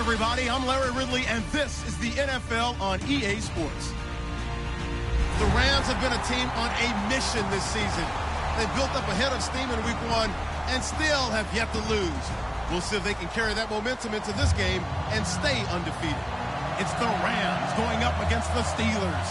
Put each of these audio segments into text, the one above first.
Everybody, I'm Larry Ridley, and this is the NFL on EA Sports. The Rams have been a team on a mission this season. They built up a head of steam in Week 1 and still have yet to lose. We'll see if they can carry that momentum into this game and stay undefeated. It's the Rams going up against the Steelers.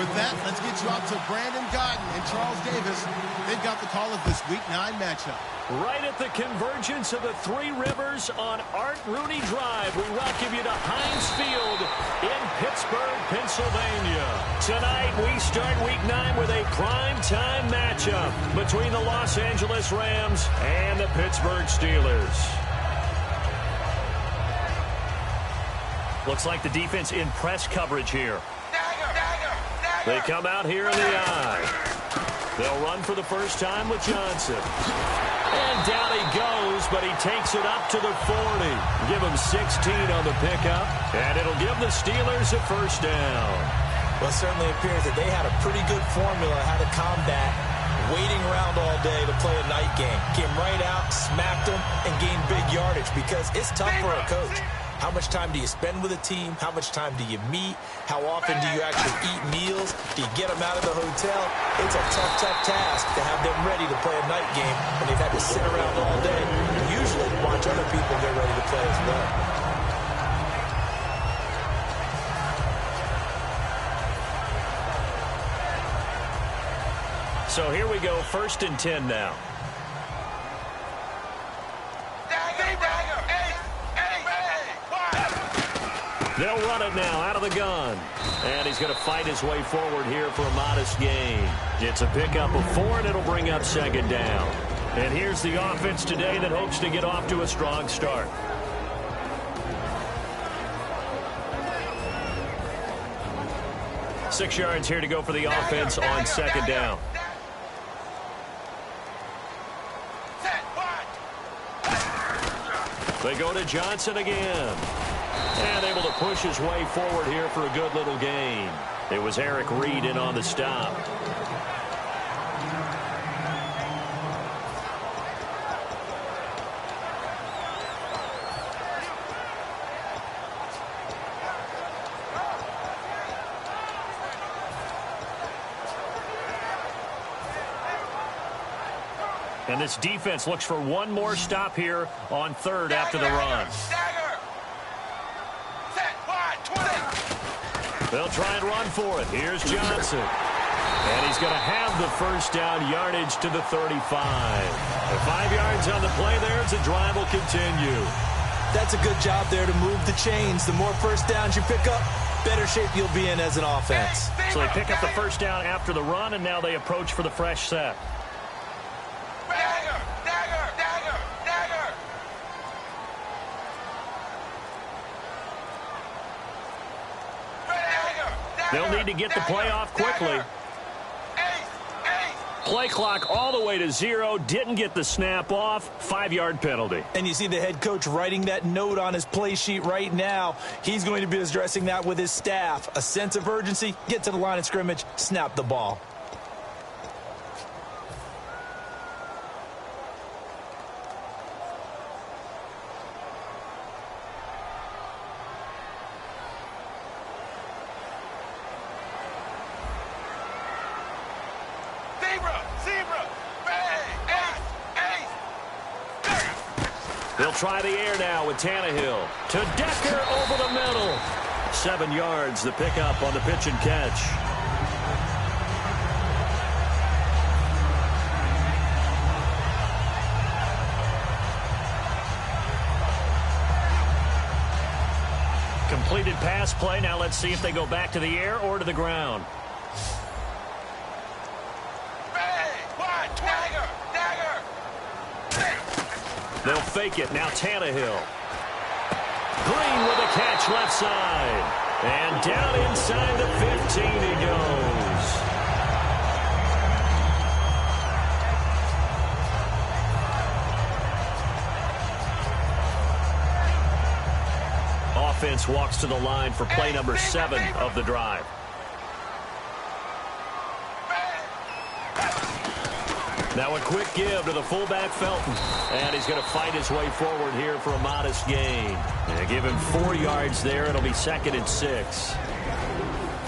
With that, let's get you out to Brandon Godden and Charles Davis. They've got the call of this Week 9 matchup. Right at the convergence of the Three Rivers on Art Rooney Drive, we welcome you to Heinz Field in Pittsburgh, Pennsylvania. Tonight, we start Week 9 with a primetime matchup between the Los Angeles Rams and the Pittsburgh Steelers. Looks like the defense in press coverage here. They come out here in the eye. They'll run for the first time with Johnson. And down he goes, but he takes it up to the 40. Give him 16 on the pickup, and it'll give the Steelers a first down. Well, it certainly appears that they had a pretty good formula how to combat waiting around all day to play a night game. Came right out, smacked them, and gained big yardage because it's tough for a coach. How much time do you spend with a team? How much time do you meet? How often do you actually eat meals? Do you get them out of the hotel? It's a tough, tough task to have them ready to play a night game when they've had to sit around all day and usually watch other people get ready to play as well. So here we go, 1st and 10 now. They'll run it now out of the gun. And he's going to fight his way forward here for a modest gain. It's a pickup of 4, and it'll bring up 2nd down. And here's the offense today that hopes to get off to a strong start. Six yards here to go for the offense on 2nd down. They go to Johnson again. And able to push his way forward here for a good little gain. It was Eric Reed in on the stop. And this defense looks for one more stop here on 3rd after the run. They'll try and run for it. Here's Johnson. And he's going to have the first down, yardage to the 35. 5 yards on the play there as the drive will continue. That's a good job there to move the chains. The more first downs you pick up, better shape you'll be in as an offense. So they pick up the first down after the run, and now they approach for the fresh set. They'll need to get the play off quickly. Play clock all the way to 0. Didn't get the snap off. 5-yard penalty. And you see the head coach writing that note on his play sheet right now. He's going to be addressing that with his staff. A sense of urgency. Get to the line of scrimmage. Snap the ball. They'll try the air now with Tannehill. To Decker over the middle. 7 yards, the pickup on the pitch and catch. Completed pass play. Now let's see if they go back to the air or to the ground. They'll fake it. Now Tannehill. Green with a catch left side. And down inside the 15 he goes. Offense walks to the line for play number 7 of the drive. Now a quick give to the fullback Felton. And he's going to fight his way forward here for a modest gain. And give him 4 yards there. It'll be 2nd and 6.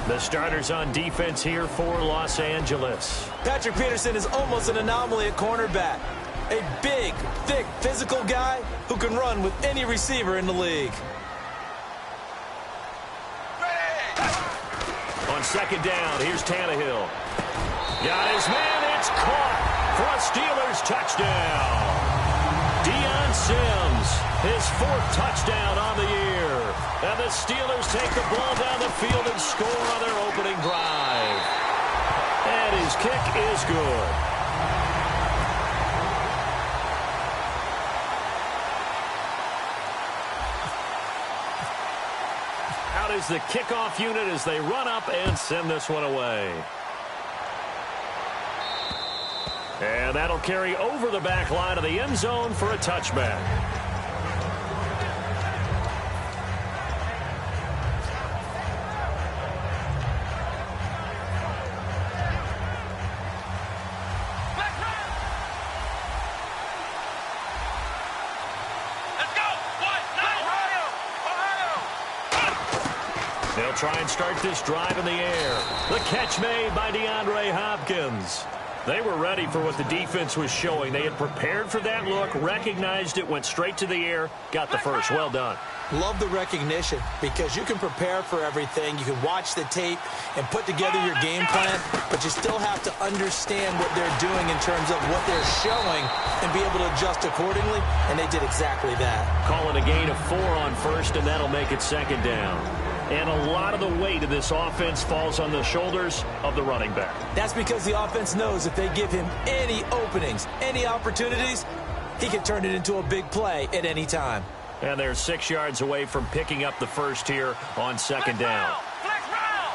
The starters on defense here for Los Angeles. Patrick Peterson is almost an anomaly at cornerback. A big, thick, physical guy who can run with any receiver in the league. On 2nd down, here's Tannehill. Got his man, it's caught for a Steelers touchdown. Deion Sims, his 4th touchdown on the year. And the Steelers take the ball down the field and score on their opening drive. And his kick is good. Out is the kickoff unit as they run up and send this one away. And that'll carry over the back line of the end zone for a touchback. They'll try and start this drive in the air. The catch made by DeAndre Hopkins. They were ready for what the defense was showing. They had prepared for that look, recognized it, went straight to the air, got the first. Well done. Love the recognition because you can prepare for everything. You can watch the tape and put together your game plan, but you still have to understand what they're doing in terms of what they're showing and be able to adjust accordingly, and they did exactly that. Call it a gain of 4 on first, and that'll make it 2nd down. And a lot of the weight of this offense falls on the shoulders of the running back. That's because the offense knows if they give him any openings, any opportunities, he can turn it into a big play at any time. And they're 6 yards away from picking up the first here on 2nd down. Flex round.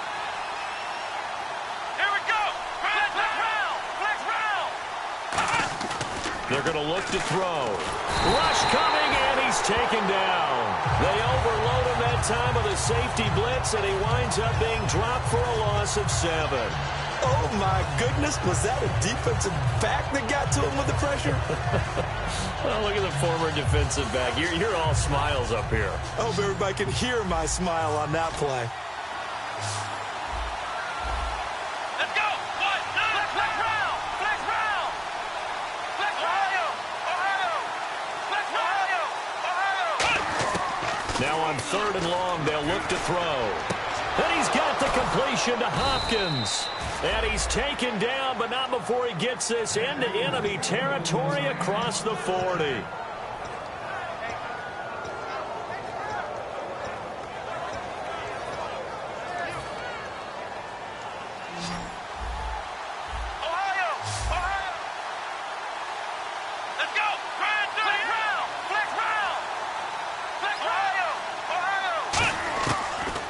Here we go. Flex round. They're going to look to throw. Rush coming, and he's taken down. They overload him that time with a safety blitz, and he winds up being dropped for a loss of 7. Oh, my goodness. Was that a defensive back that got to him with the pressure? Well, look at the former defensive back. You're all smiles up here. I hope everybody can hear my smile on that play. Let's go. Flex round. Flex round. Flex Ohio. Flex Ohio. Now on 3rd and long, they'll look to throw. And he's got the completion to Hopkins. And he's taken down, but not before he gets this into enemy territory across the 40.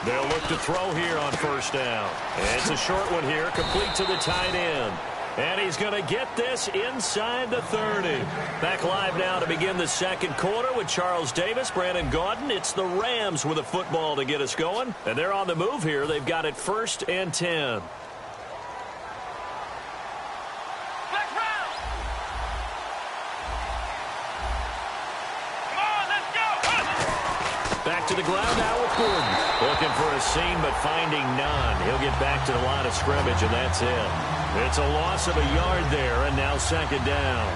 They'll look to throw here on 1st down. And it's a short one here, complete to the tight end. And he's going to get this inside the 30. Back live now to begin the 2nd quarter with Charles Davis, Brandon Gaudin. It's the Rams with a football to get us going. And they're on the move here. They've got it 1st and 10. Back to the ground now with Gordon. Looking for a seam, but finding none. He'll get back to the line of scrimmage, and that's it. It's a loss of a yard there, and now 2nd down.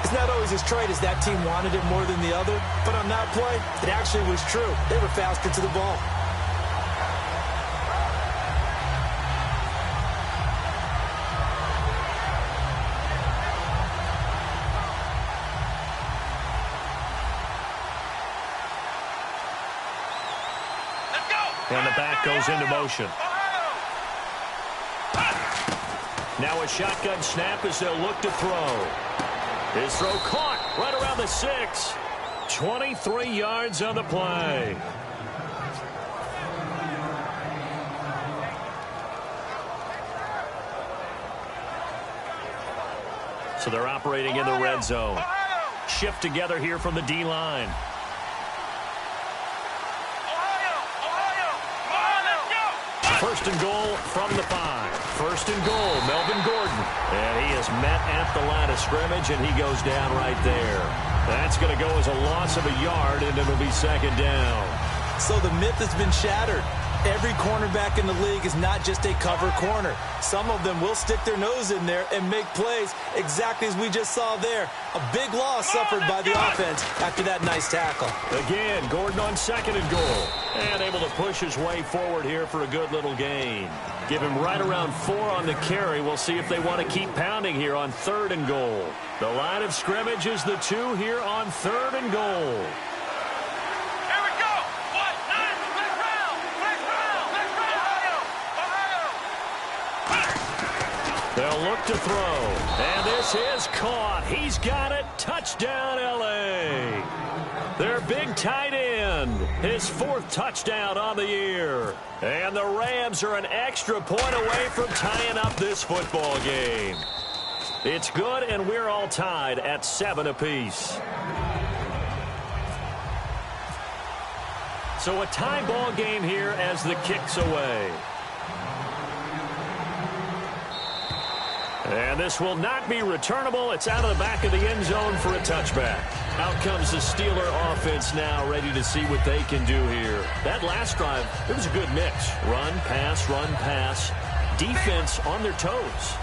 It's not always as straight as that team wanted it more than the other, but on that play, it actually was true. They were faster to the ball. And the back goes into motion. Now a shotgun snap as they'll look to throw. His throw caught right around the 6. 23 yards on the play. So they're operating in the red zone. Shift together here from the D-line. First and goal from the 5. First and goal, Melvin Gordon. And he is met at the line of scrimmage, and he goes down right there. That's going to go as a loss of a yard, and it'll be second down. So the myth has been shattered. Every cornerback in the league is not just a cover corner. Some of them will stick their nose in there and make plays exactly as we just saw there. A big loss suffered by the offense after that nice tackle. Again, Gordon on second and goal. And able to push his way forward here for a good little gain. Give him right around 4 on the carry. We'll see if they want to keep pounding here on third and goal. The line of scrimmage is the 2 here on third and goal. They'll look to throw. And this is caught. He's got it. Touchdown, L.A. Their big tight end. His 4th touchdown on the year. And the Rams are an extra point away from tying up this football game. It's good, and we're all tied at 7 apiece. So a tie ball game here as the kick's away. And this will not be returnable. It's out of the back of the end zone for a touchback. Out comes the Steeler offense now, ready to see what they can do here. That last drive, it was a good mix. Run, pass, defense on their toes.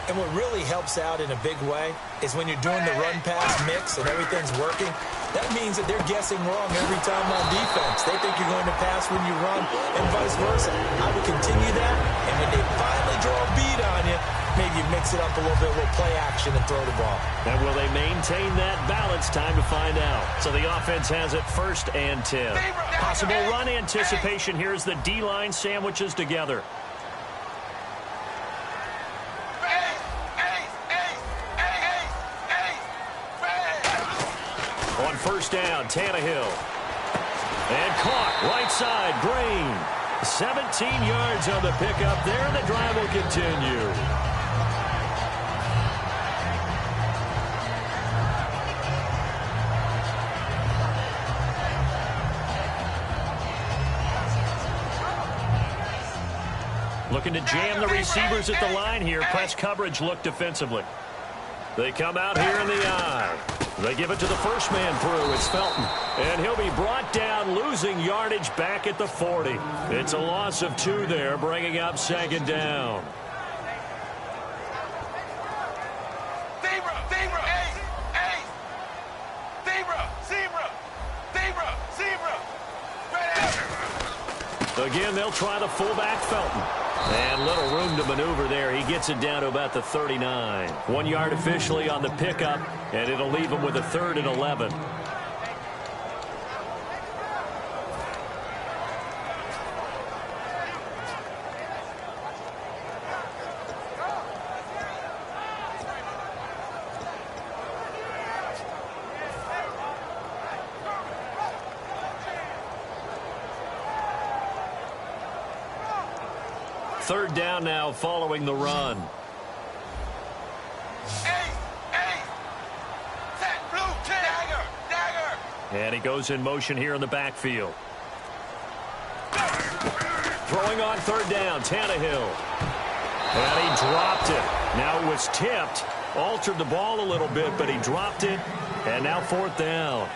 And what really helps out in a big way is when you're doing the run-pass mix and everything's working, that means that they're guessing wrong every time on defense. They think you're going to pass when you run and vice versa. I would continue that, and when they finally draw a beat on you, maybe you mix it up a little bit, a little play action, and throw the ball. And will they maintain that balance? Time to find out. So the offense has it 1st and 10. Possible run anticipation here as the D-line sandwiches together. On first down, Tannehill. And caught, right side, Green. 17 yards on the pickup there, and the drive will continue. Looking to jam the receivers at the line here. Press coverage look defensively. They come out here in the eye. They give it to the first man through. It's Felton. And he'll be brought down, losing yardage back at the 40. It's a loss of 2 there, bringing up second down. Again, they'll try the fullback, Felton. And little room to maneuver there. He gets it down to about the 39. 1 yard officially on the pickup, and it'll leave him with a 3rd and 11. Third down now following the run. And he goes in motion here in the backfield. Throwing on third down, Tannehill. And he dropped it. Now it was tipped. Altered the ball a little bit, but he dropped it. And now 4th down.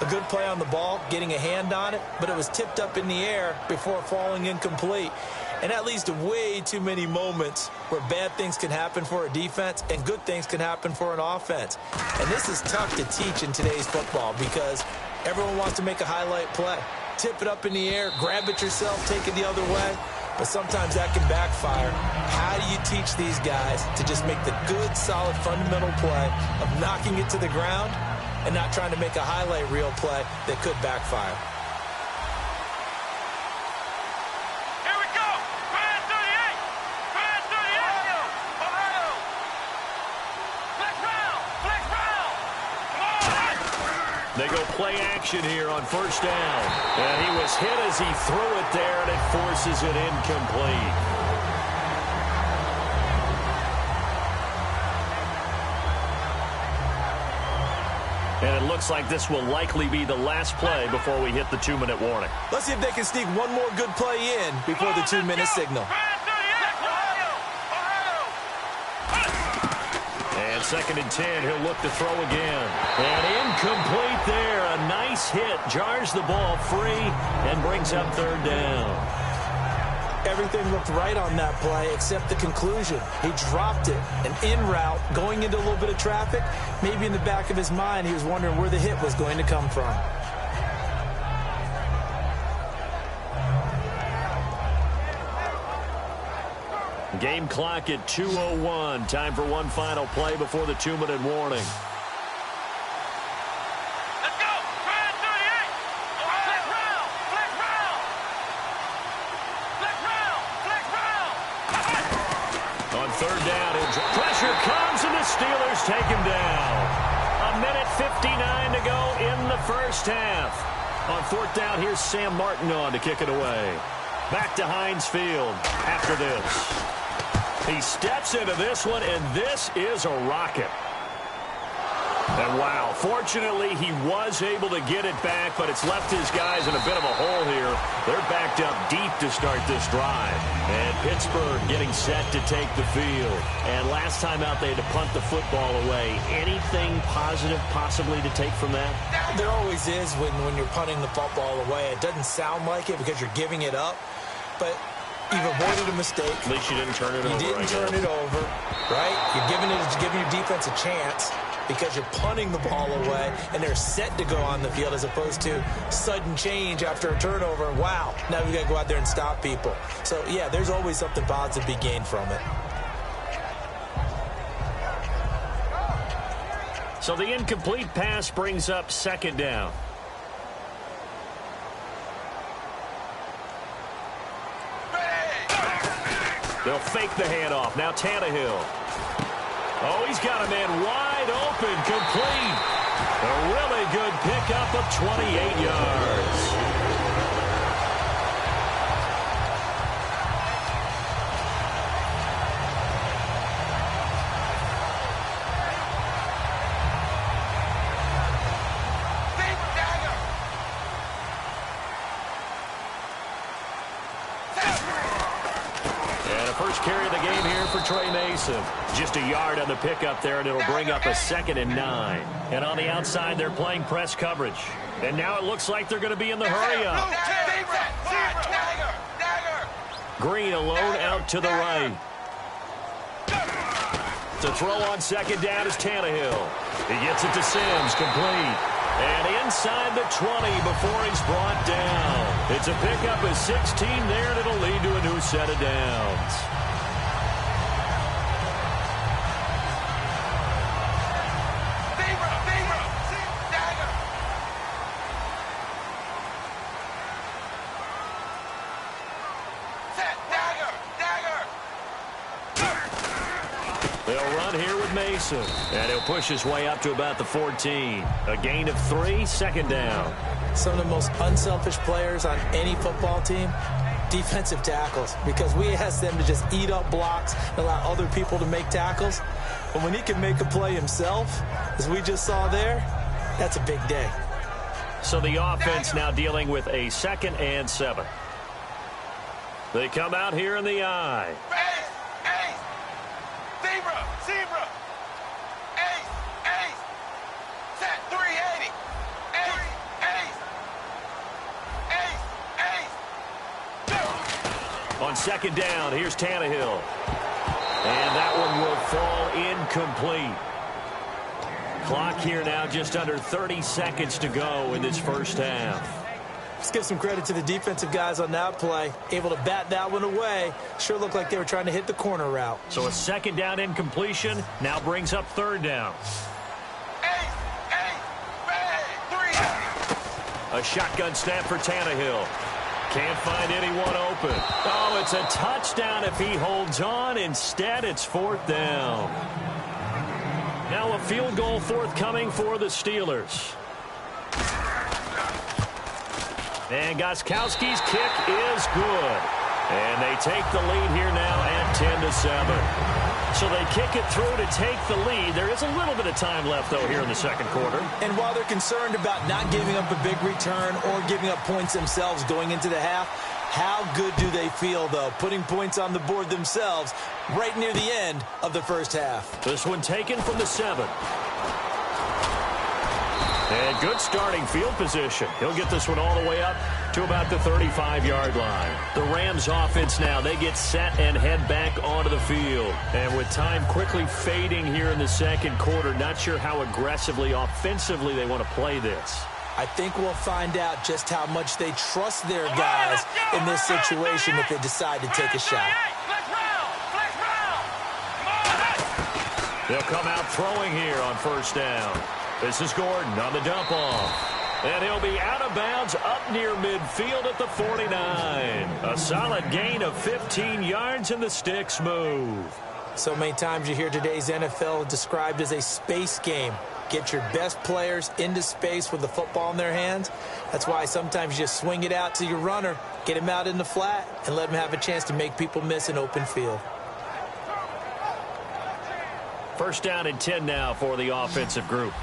A good play on the ball, getting a hand on it, but it was tipped up in the air before falling incomplete. And that leads to way too many moments where bad things can happen for a defense and good things can happen for an offense. And this is tough to teach in today's football because everyone wants to make a highlight play. Tip it up in the air, grab it yourself, take it the other way. But sometimes that can backfire. How do you teach these guys to just make the good, solid, fundamental play of knocking it to the ground and not trying to make a highlight reel play that could backfire? They go play action here on first down. And he was hit as he threw it there, and it forces it incomplete. And it looks like this will likely be the last play before we hit the 2-minute warning. Let's see if they can sneak one more good play in before the 2-minute signal. And 2nd and 10, he'll look to throw again. And incomplete there. A nice hit. Jars the ball free and brings up 3rd down. Everything looked right on that play except the conclusion. He dropped it. An in route going into a little bit of traffic. Maybe in the back of his mind he was wondering where the hit was going to come from. Game clock at 2:01. Time for one final play before the 2-minute warning. Let's go. Try 38. Flex round. Flex round. Flex round. Flex round. On 3rd down, pressure comes and the Steelers take him down. 1:59 to go in the first half. On 4th down, here's Sam Martin on to kick it away. Back to Heinz Field after this. He steps into this one, and this is a rocket. And wow, fortunately, he was able to get it back, but it's left his guys in a bit of a hole here. They're backed up deep to start this drive. And Pittsburgh getting set to take the field. And last time out, they had to punt the football away. Anything positive possibly to take from that? There always is when you're punting the football away. It doesn't sound like it because you're giving it up, but you've avoided a mistake. At least you didn't turn it over. You didn't turn it over, right? You're giving your defense a chance because you're punting the ball away, and they're set to go on the field as opposed to sudden change after a turnover. And wow, now we got to go out there and stop people. So, yeah, there's always something positive to be gained from it. So the incomplete pass brings up 2nd down. They'll fake the handoff. Now Tannehill. Oh, he's got a man wide open, complete. A really good pickup of 28 yards. First carry of the game here for Trey Mason. Just a yard on the pickup there, and it'll bring up a 2nd and 9. And on the outside, they're playing press coverage. And now it looks like they're going to be in the hurry-up. Green alone out to the right. To throw on 2nd down is Tannehill. He gets it to Sims, complete. And inside the 20 before he's brought down. It's a pickup of 16 there, and it'll lead to a new set of downs. They'll run here with Mason. And he'll push his way up to about the 14. A gain of 3, 2nd down. Some of the most unselfish players on any football team, defensive tackles, because we ask them to just eat up blocks and allow other people to make tackles. But when he can make a play himself, as we just saw there, that's a big day. So the offense now dealing with a 2nd and 7. They come out here in the I. Zebra. Ace. Set 380. Ace. On 2nd down, here's Tannehill. And that one will fall incomplete. Clock here now just under 30 seconds to go in this first half. Let's give some credit to the defensive guys on that play. Able to bat that one away. Sure looked like they were trying to hit the corner route. So a 2nd down incompletion now brings up 3rd down. A shotgun snap for Tannehill. Can't find anyone open. Oh, it's a touchdown if he holds on. Instead, it's 4th down. Now a field goal forthcoming for the Steelers. And Gostkowski's kick is good. And they take the lead here now at 10-7. So they kick it through to take the lead. There is a little bit of time left, though, here in the second quarter. And while they're concerned about not giving up a big return or giving up points themselves going into the half, how good do they feel, though, putting points on the board themselves right near the end of the first half? This one taken from the 7. And good starting field position. He'll get this one all the way up to about the 35-yard line. The Rams offense now, they get set and head back onto the field. And with time quickly fading here in the second quarter, not sure how aggressively, offensively they want to play this. I think we'll find out just how much they trust their guys in this situation if they decide to take a shot. They'll come out throwing here on first down. This is Gordon on the dump off. And he'll be out of bounds up near midfield at the 49. A solid gain of 15 yards, and the sticks move. So many times you hear today's NFL described as a space game. Get your best players into space with the football in their hands. That's why sometimes you just swing it out to your runner, get him out in the flat, and let him have a chance to make people miss an open field. First down and 10 now for the offensive group.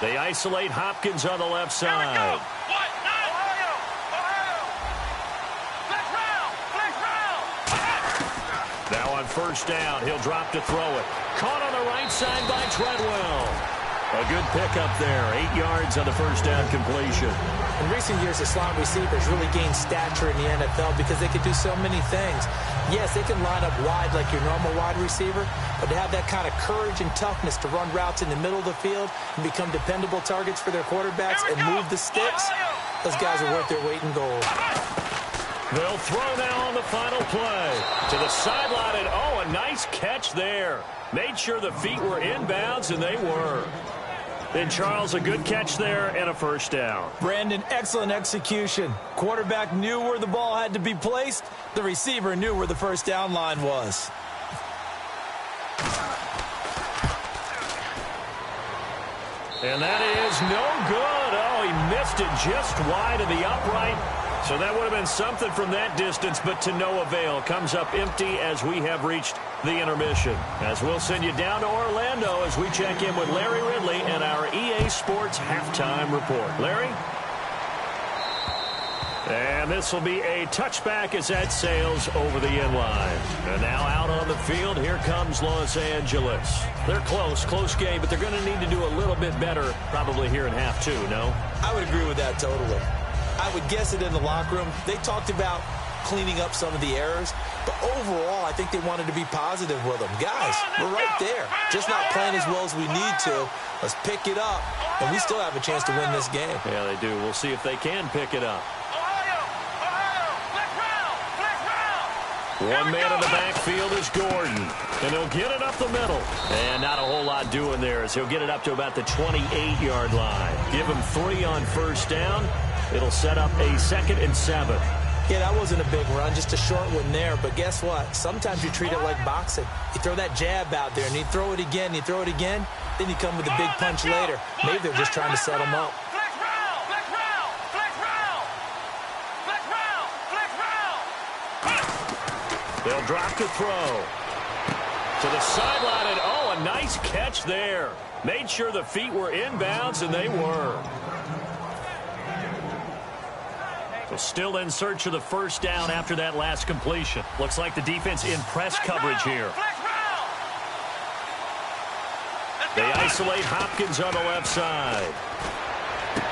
They isolate Hopkins on the left side. Now on first down, he'll drop to throw it. Caught on the right side by Treadwell. A good pickup there. 8 yards on the first down completion. In recent years, the slot receivers really gained stature in the NFL because they could do so many things. Yes, they can line up wide like your normal wide receiver, but to have that kind of courage and toughness to run routes in the middle of the field and become dependable targets for their quarterbacks and move the sticks, those guys are worth their weight in gold. They'll throw now on the final play. To the sideline, and oh, a nice catch there. Made sure the feet were inbounds, and they were. Then Charles, a good catch there and a first down. Brandon, excellent execution. Quarterback knew where the ball had to be placed. The receiver knew where the first down line was. And that is no good. Oh, he missed it just wide of the upright. So that would have been something from that distance, but to no avail. Comes up empty as we have reached the intermission. As we'll send you down to Orlando as we check in with Larry Ridley and our EA Sports halftime report. Larry? And this will be a touchback as that sails over the inline. And now out on the field, here comes Los Angeles. They're close game, but they're going to need to do a little bit better probably here in half two, no? I would agree with that totally. I would guess it in the locker room. They talked about cleaning up some of the errors, but overall, I think they wanted to be positive with them. Guys, we're right there. Just not playing as well as we need to. Let's pick it up, and we still have a chance to win this game. Yeah, they do. We'll see if they can pick it up. One man in the backfield is Gordon, and he'll get it up the middle. And not a whole lot doing there as he'll get it up to about the 28-yard line. Give him 3 on first down. It'll set up a 2nd and 7. Yeah, that wasn't a big run, just a short one there. But guess what? Sometimes you treat it like boxing. You throw that jab out there, and you throw it again, then you come with a big punch later. Maybe they're just trying to set him up. They'll drop to throw. To the sideline, and oh, a nice catch there. Made sure the feet were inbounds, and they were. So still in search of the first down after that last completion. Looks like the defense in press coverage here. They isolate Hopkins on the left side.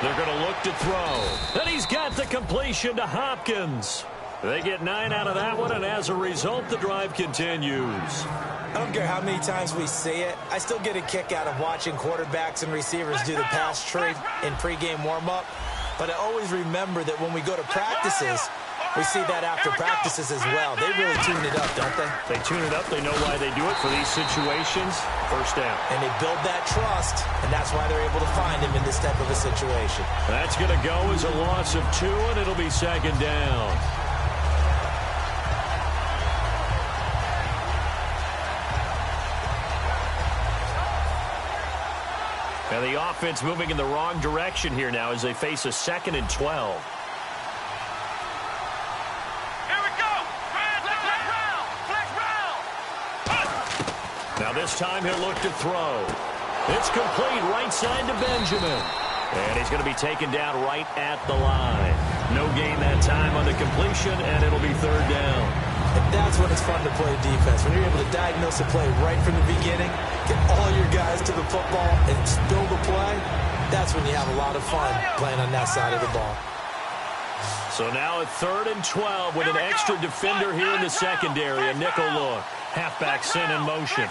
They're going to look to throw. And he's got the completion to Hopkins. They get 9 out of that one, and as a result, the drive continues. I don't care how many times we see it. I still get a kick out of watching quarterbacks and receivers do the pass tree in pregame warm-up. But I always remember that when we go to practices, we see that after practices as well. They really tune it up, don't they? They tune it up. They know why they do it for these situations. First down. And they build that trust, and that's why they're able to find him in this type of a situation. That's going to go as a loss of 2, and it'll be 2nd down. And the offense moving in the wrong direction here now as they face a 2nd and 12. Here we go. Flex round. Now this time he'll look to throw. It's complete right side to Benjamin. And he's going to be taken down right at the line. No gain that time on the completion, and it'll be 3rd down. And that's when it's fun to play defense. When you're able to diagnose a play right from the beginning, get all your guys to the football, and build a play, that's when you have a lot of fun playing on that side of the ball. So now at 3rd and 12 with an extra defender here in the secondary. A nickel look. Halfback sent in motion.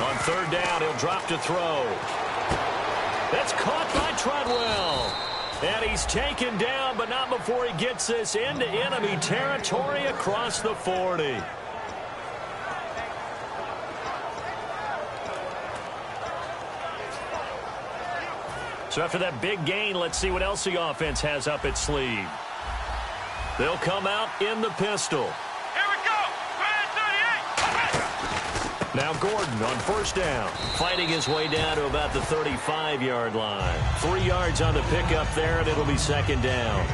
On 3rd down, he'll drop to throw. That's caught by Treadwell. And he's taken down, but not before he gets this into enemy territory across the 40. So after that big gain, let's see what else the offense has up its sleeve. They'll come out in the pistol. Here we go. 38. Now Gordon on 1st down, fighting his way down to about the 35-yard line. 3 yards on the pickup there, and it'll be 2nd down.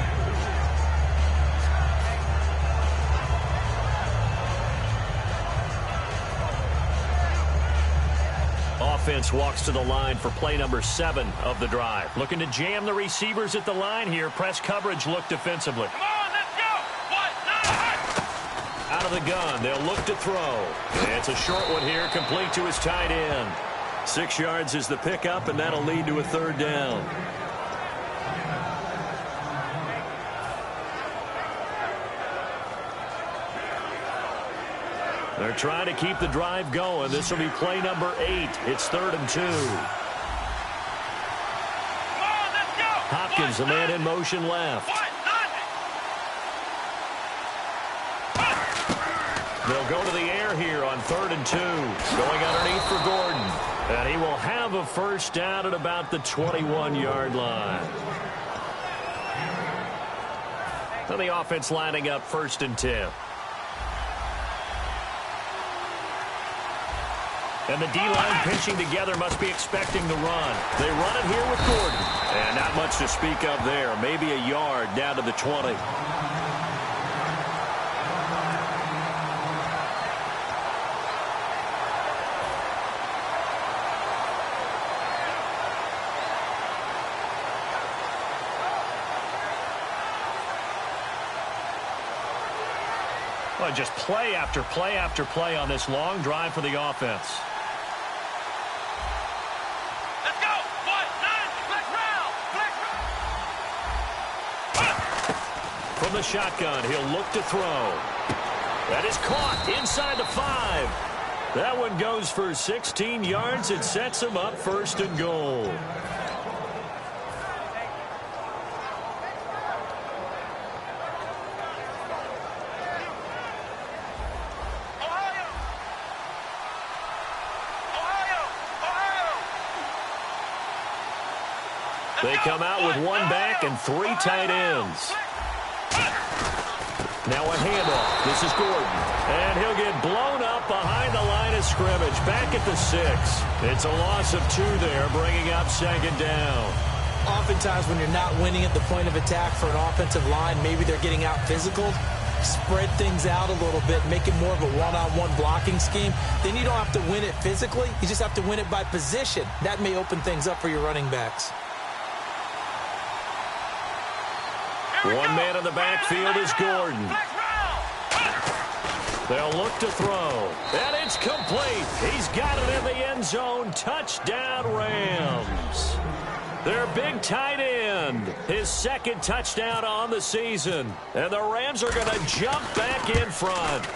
Offense walks to the line for play number 7 of the drive. Looking to jam the receivers at the line here. Press coverage look defensively. Come on, let's go. 1, 9. Out of the gun, they'll look to throw. It's a short one here, complete to his tight end. 6 yards is the pickup, and that'll lead to a 3rd down. They're trying to keep the drive going. This will be play number 8. It's 3rd and 2. Come on, let's go. Hopkins, the man in motion left. 1, 9. They'll go to the air here on 3rd and 2. Going underneath for Gordon. And he will have a 1st down at about the 21-yard line. So the offense lining up 1st and 10. And the D-line pinching together must be expecting the run. They run it here with Gordon. And not much to speak of there. Maybe a yard down to the 20. Well, just play after play after play on this long drive for the offense. Let's go. 1, 9. Flex round. From the shotgun, he'll look to throw. That is caught inside the 5. That one goes for 16 yards. It sets him up 1st and goal. They come out with 1 back and 3 tight ends. Now a handoff. This is Gordon. And he'll get blown up behind the line of scrimmage. Back at the 6. It's a loss of 2 there, bringing up 2nd down. Oftentimes when you're not winning at the point of attack for an offensive line, maybe they're getting out physical. Spread things out a little bit, make it more of a one-on-one blocking scheme. Then you don't have to win it physically. You just have to win it by position. That may open things up for your running backs. 1 man in the backfield is Gordon. They'll look to throw. And it's complete. He's got it in the end zone. Touchdown, Rams. Their big tight end. His 2nd touchdown on the season. And the Rams are going to jump back in front.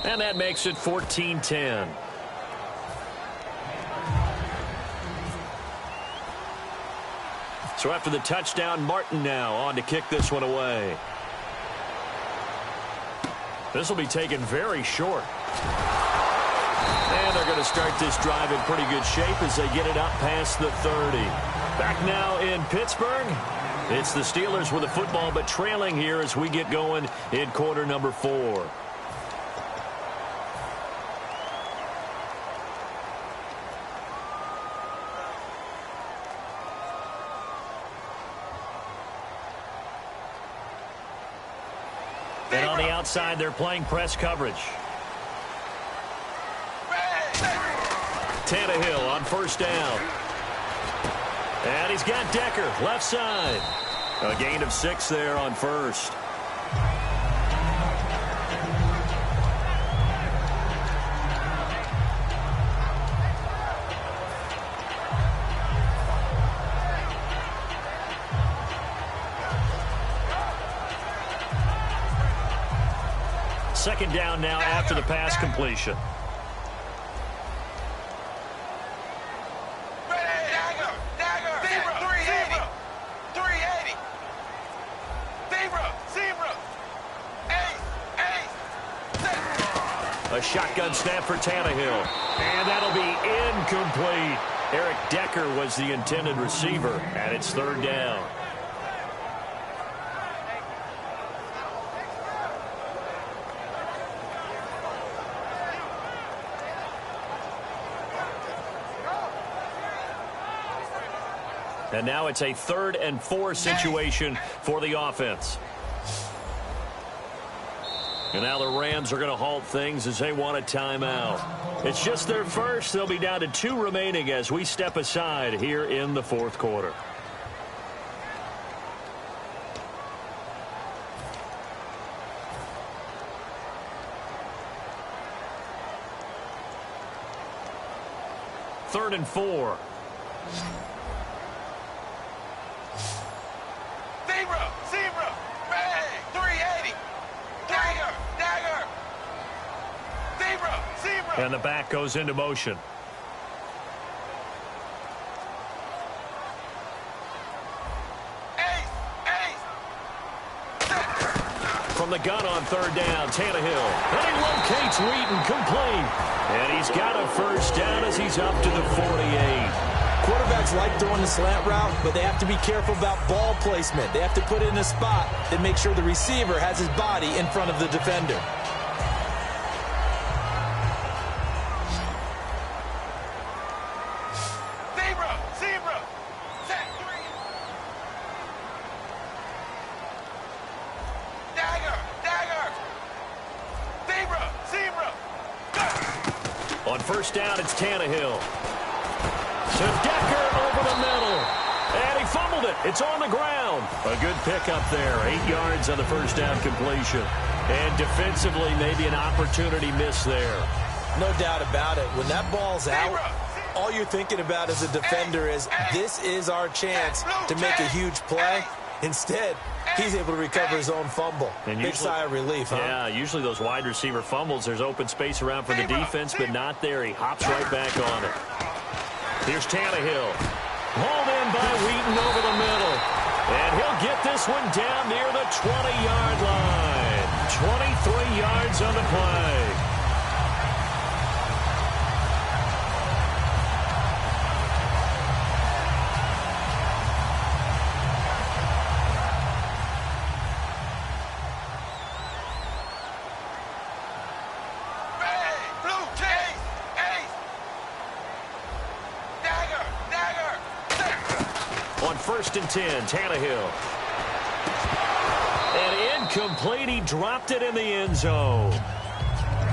And that makes it 14-10. So after the touchdown, Martin now on to kick this one away. This will be taken very short. And they're going to start this drive in pretty good shape as they get it up past the 30. Back now in Pittsburgh. It's the Steelers with the football, but trailing here as we get going in quarter number 4. on the outside, they're playing press coverage. Tannehill on first down. And he's got Decker, left side. A gain of 6 there on first. Second down now after the pass completion. A shotgun snap for Tannehill. And that'll be incomplete. Eric Decker was the intended receiver, and it's third down. And now it's a 3rd and 4 situation for the offense. And now the Rams are going to halt things as they want a timeout. It's just their first. They'll be down to 2 remaining as we step aside here in the 4th quarter. Third and 4. And the back goes into motion. From the gun on third down, Tannehill. And he locates Wheaton, complete. And he's got a first down as he's up to the 48. Quarterbacks like throwing the slant route, but they have to be careful about ball placement. They have to put it in a spot that makes sure the receiver has his body in front of the defender. On first down, it's Tannehill. To Decker over the middle. And he fumbled it. It's on the ground. A good pickup there. 8 yards on the first down completion. And defensively, maybe an opportunity miss there. No doubt about it. When that ball's out, all you're thinking about as a defender is, this is our chance to make a huge play. Instead, he's able to recover his own fumble. And big sigh of relief, huh? Yeah, usually those wide receiver fumbles, there's open space around for the defense, but not there. He hops right back on it. Here's Tannehill. Hauled in by Wheaton over the middle. And he'll get this one down near the 20-yard line. 23 yards on the play. First and 10, Tannehill. And incomplete. He dropped it in the end zone.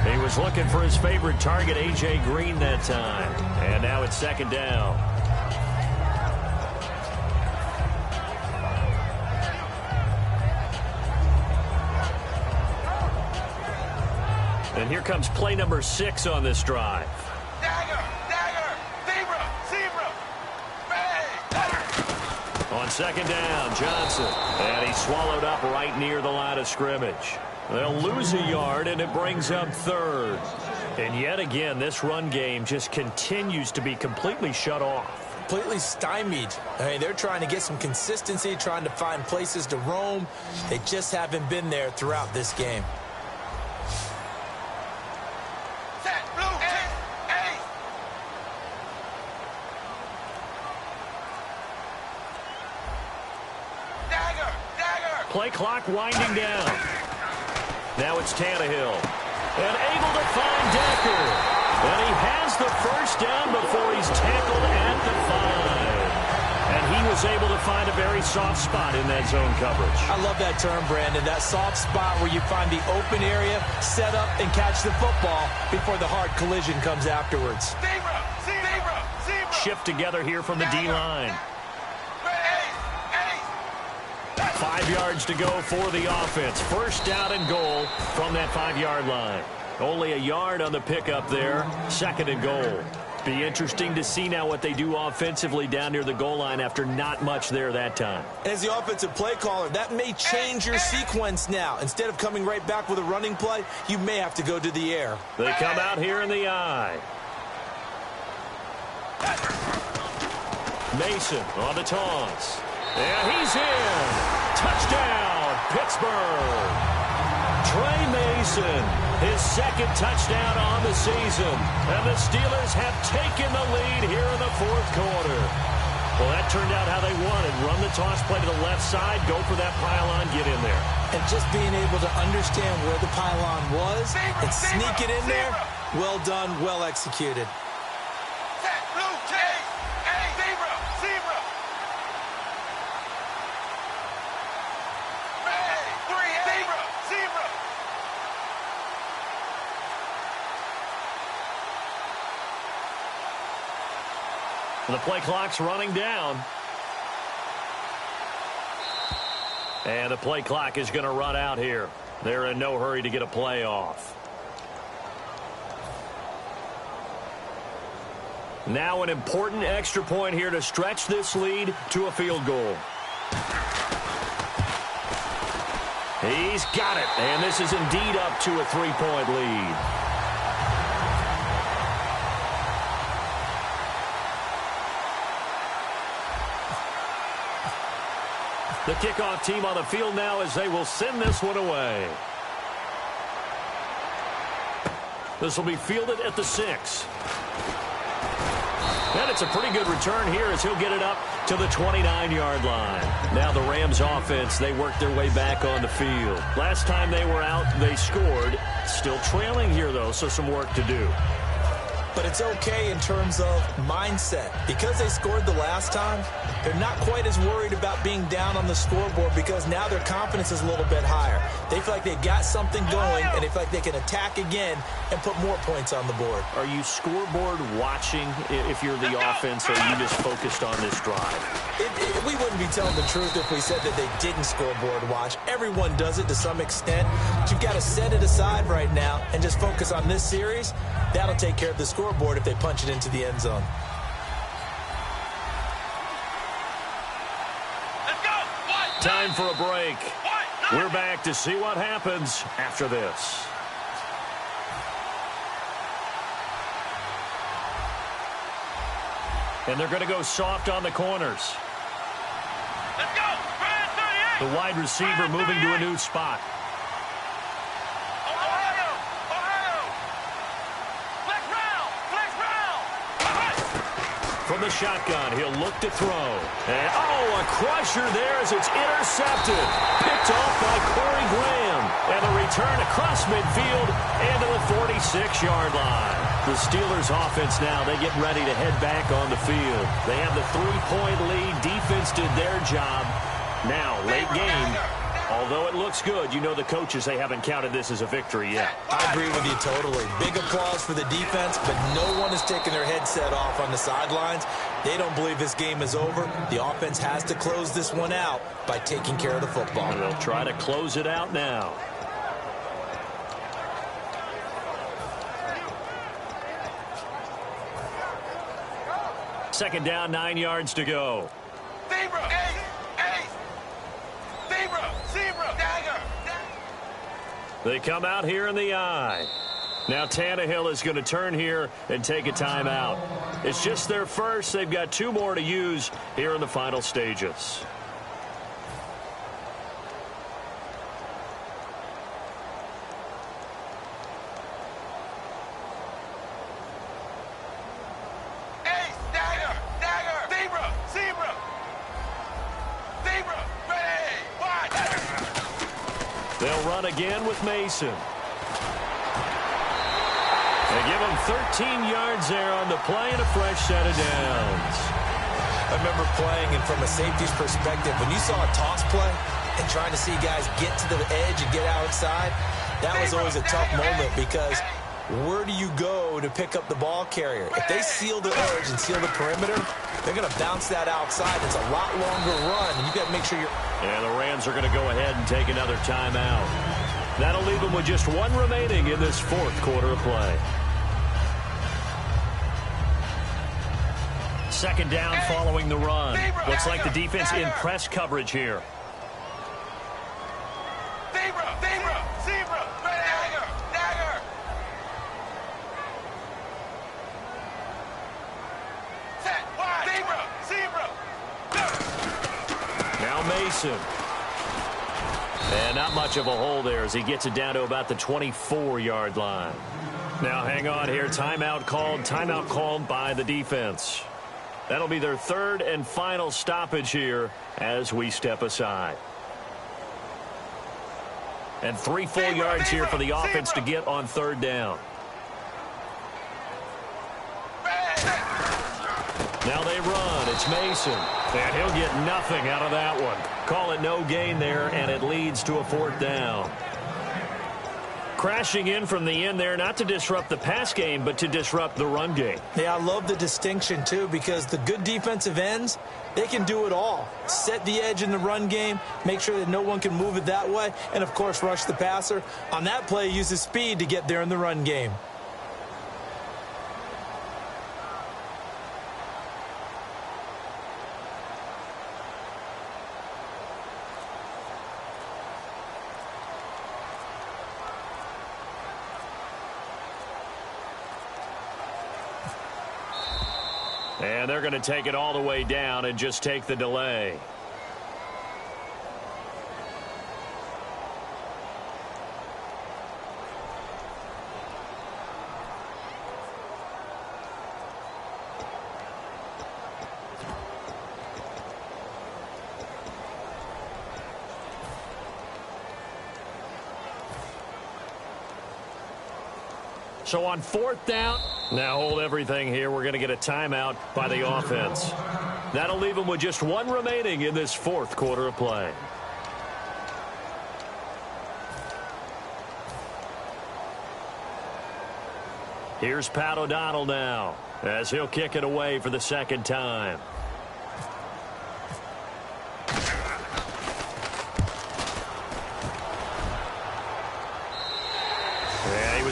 He was looking for his favorite target, A.J. Green, that time. And now it's second down. And here comes play number 6 on this drive. On second down, Johnson. And he's swallowed up right near the line of scrimmage. They'll lose a yard, and it brings up third. And yet again, this run game just continues to be completely shut off. Completely stymied. I mean, they're trying to get some consistency, trying to find places to roam. They just haven't been there throughout this game. Play clock winding down. Now it's Tannehill. And able to find Decker. And he has the first down before he's tackled at the 5. And he was was able to find a very soft spot in that zone coverage. I love that term, Brandon. That soft spot where you find the open area, set up, and catch the football before the hard collision comes afterwards. Shift together here from the D-line. 5 yards to go for the offense. First down and goal from that 5-yard line. Only a yard on the pickup there. Second and goal. Be interesting to see now what they do offensively down near the goal line after not much there that time. As the offensive play caller, that may change your sequence now. Instead of coming right back with a running play, you may have to go to the air. They come out here in the I. Mason on the toss. And he's in. Touchdown, Pittsburgh. Trey Mason, his second touchdown on the season. And the Steelers have taken the lead here in the fourth quarter. Well, that turned out how they wanted. Run the toss play to the left side, go for that pylon, get in there. And just being able to understand where the pylon was and sneak it in there, well done, well executed. The play clock's running down. And the play clock is going to run out here. They're in no hurry to get a play off. Now an important extra point here to stretch this lead to a field goal. He's got it. And this is indeed up to a 3-point lead. The kickoff team on the field now as they will send this one away. This will be fielded at the 6. And it's a pretty good return here as he'll get it up to the 29-yard line. Now the Rams offense, they work their way back on the field. Last time they were out, they scored. Still trailing here, though, so some work to do. But it's okay in terms of mindset. Because they scored the last time, they're not quite as worried about being down on the scoreboard because now their confidence is a little bit higher. They feel like they've got something going, and they feel like they can attack again and put more points on the board. Are you scoreboard watching if you're the offense, or are you just focused on this drive? We wouldn't be telling the truth if we said that they didn't scoreboard watch. Everyone does it to some extent. But you've got to set it aside right now and just focus on this series. That'll take care of the scoreboard if they punch it into the end zone. Time for a break. We're back to see what happens after this. And they're going to go soft on the corners. Let's go. The wide receiver moving to a new spot. From the shotgun, he'll look to throw. And, a crusher there as it's intercepted. Picked off by Corey Graham. And the return across midfield into the 46-yard line. The Steelers offense now, they get ready to head back on the field. They have the 3-point lead. Defense did their job. Now, late game. Although it looks good, you know the coaches, they haven't counted this as a victory yet. I agree with you totally. Big applause for the defense, but no one is taking their headset off on the sidelines. They don't believe this game is over. The offense has to close this one out by taking care of the football. And they'll try to close it out now. Second down, 9 yards to go. They come out here in the I. Now Tannehill is going to turn here and take a timeout. It's just their first. They've got 2 more to use here in the final stages. They'll run again with Mason. They give him 13 yards there on the play and a fresh set of downs. I remember playing, and from a safety's perspective, when you saw a toss play and trying to see guys get to the edge and get outside, that was always a tough moment because where do you go to pick up the ball carrier? If they seal the edge and seal the perimeter, they're going to bounce that outside. It's a lot longer run, and you've got to make sure you're... And the Rams are going to go ahead and take another timeout. That'll leave them with just one remaining in this fourth quarter of play. Second down following the run. Looks like the defense in press coverage here. Mason. And not much of a hole there as he gets it down to about the 24-yard line. Now hang on here. Timeout called by the defense. That'll be their third and final stoppage here as we step aside. And 3 full yards here for the offense to get on third down. Now they run. It's Mason. And he'll get nothing out of that one. Call it no gain there, and it leads to a fourth down. Crashing in from the end there, not to disrupt the pass game, but to disrupt the run game. Yeah, I love the distinction, too, because the good defensive ends, they can do it all. Set the edge in the run game, make sure that no one can move it that way, and, of course, rush the passer. On that play, use his speed to get there in the run game. And they're going to take it all the way down and just take the delay. So on fourth down, now hold everything here. We're going to get a timeout by the offense. That'll leave them with just one remaining in this fourth quarter of play. Here's Pat O'Donnell now as he'll kick it away for the second time.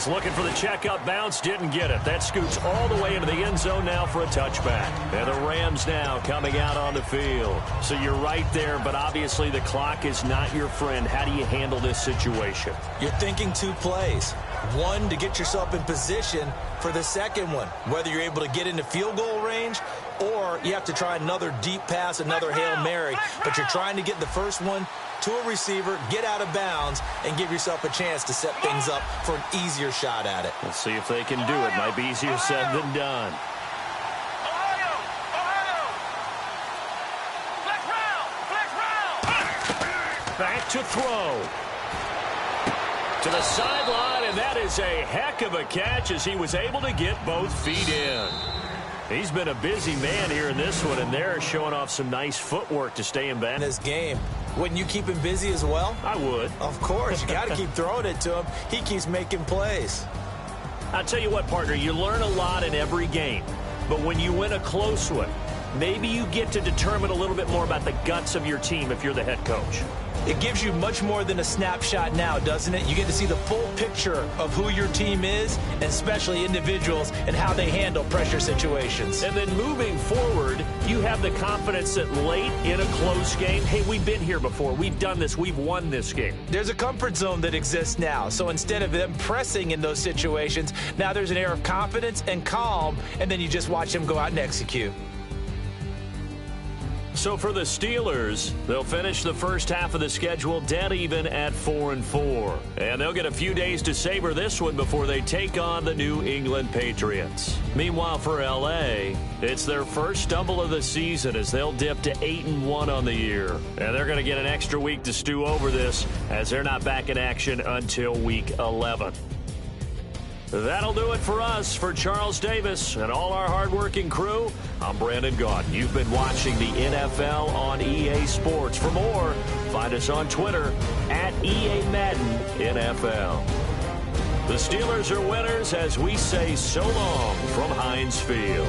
Looking for the checkup bounce, didn't get it. That scoots all the way into the end zone now for a touchback. And the Rams now coming out on the field. So you're right there, but obviously the clock is not your friend. How do you handle this situation? You're thinking 2 plays. One, to get yourself in position for the second one, whether you're able to get into field goal range or you have to try another deep pass, another Hail Mary. But you're trying to get the first one to a receiver, get out of bounds, and give yourself a chance to set things up for an easier shot at it. We'll see if they can do it. Might be easier said than done. Back to throw. To the sideline, and that is a heck of a catch as he was able to get both feet in. He's been a busy man here in this one, and they're showing off some nice footwork to stay in back. In this game, wouldn't you keep him busy as well? I would. Of course. You got to keep throwing it to him. He keeps making plays. I'll tell you what, partner, you learn a lot in every game. But when you win a close one, maybe you get to determine a little bit more about the guts of your team if you're the head coach. It gives you much more than a snapshot now, doesn't it? You get to see the full picture of who your team is, and especially individuals, and how they handle pressure situations. And then moving forward, you have the confidence that late in a close game, hey, we've been here before. We've done this. We've won this game. There's a comfort zone that exists now. So instead of them pressing in those situations, now there's an air of confidence and calm, and then you just watch them go out and execute. So for the Steelers, they'll finish the first half of the schedule dead even at 4-4. And they'll get a few days to savor this one before they take on the New England Patriots. Meanwhile, for L.A., it's their first stumble of the season as they'll dip to 8-1 on the year. And they're going to get an extra week to stew over this as they're not back in action until Week 11. That'll do it for us. For Charles Davis and all our hardworking crew, I'm Brandon Gaudin. You've been watching the NFL on EA Sports. For more, find us on Twitter at EA Madden NFL. The Steelers are winners as we say so long from Heinz Field.